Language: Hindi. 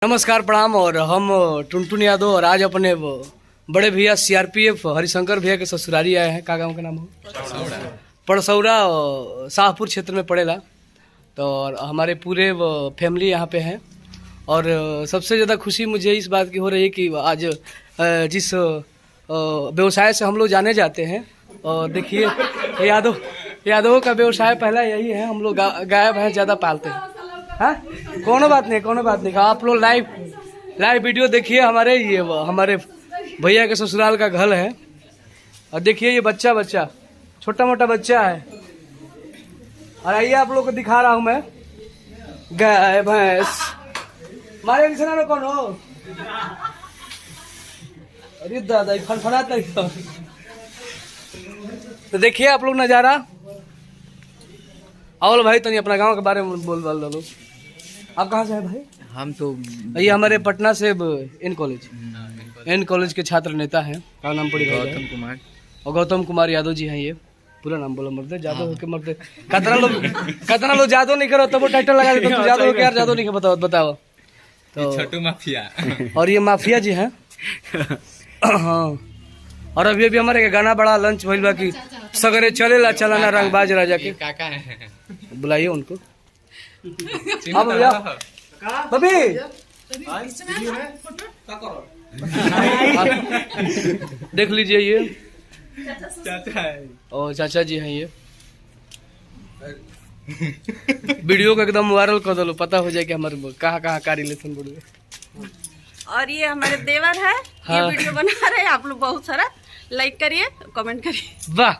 नमस्कार प्रणाम। और हम टुनटुन यादव और आज अपने बड़े भैया सीआरपीएफ हरिशंकर भैया के ससुरारी आए हैं। का गाँव का नाम हो? पड़सौरा शाहपुर क्षेत्र में पड़ेला। तो और हमारे पूरे फैमिली यहाँ पे हैं। और सबसे ज़्यादा खुशी मुझे इस बात की हो रही है कि आज जिस व्यवसाय से हम लोग जाने जाते हैं, और देखिए यादव का व्यवसाय पहला यही है, हम लोग गाय भैंस ज़्यादा पालते हैं। हाँ, कोनो बात नहीं। आप लोग लाइव वीडियो देखिए। हमारे भैया के ससुराल का घर है। और देखिए ये बच्चा छोटा मोटा बच्चा है। और आइए आप लोग को दिखा रहा हूँ मैं गाय भैंस। मारे किसान कौन हो? अरे दादा फनफनाता ही। तो देखिए आप लोग नज़ारा। और भाई तनी अपना गांव के बारे में बोल लो। आप कहाँ से हैं भाई? हम तो ये हमारे पटना से एन कॉलेज के छात्र नेता हैं। क्या नाम पड़ी? गौतम कुमार। और गौतम कुमार यादव जी हैं। ये पूरा नाम बोलो मरते जादव के मरते। कितना लोग जादव नहीं करो, तब वो टाइटल लगा देते। तो जादव यार जादव नहीं बताओ। तो छोटू माफिया। और ये माफिया जी हैं। हाँ। और अभी हमारे गाना बड़ा लंच भइल बा कि सगरे चलेला चलाना रंगबाज राजा के। काका है, बुलाइए उनको। अब भैया बबी देख लीजिए, ये चाचा है और चाचा जी हैं। ये वीडियो को एकदम वायरल कर दो, पता हो जाए कि हमारे कहाँ का रिलेशन बढ़ गए। और ये हमारे देवर है। हाँ। ये वीडियो बना रहे हैं। आप लोग बहुत सारा लाइक करिए, कमेंट करिए। वाह,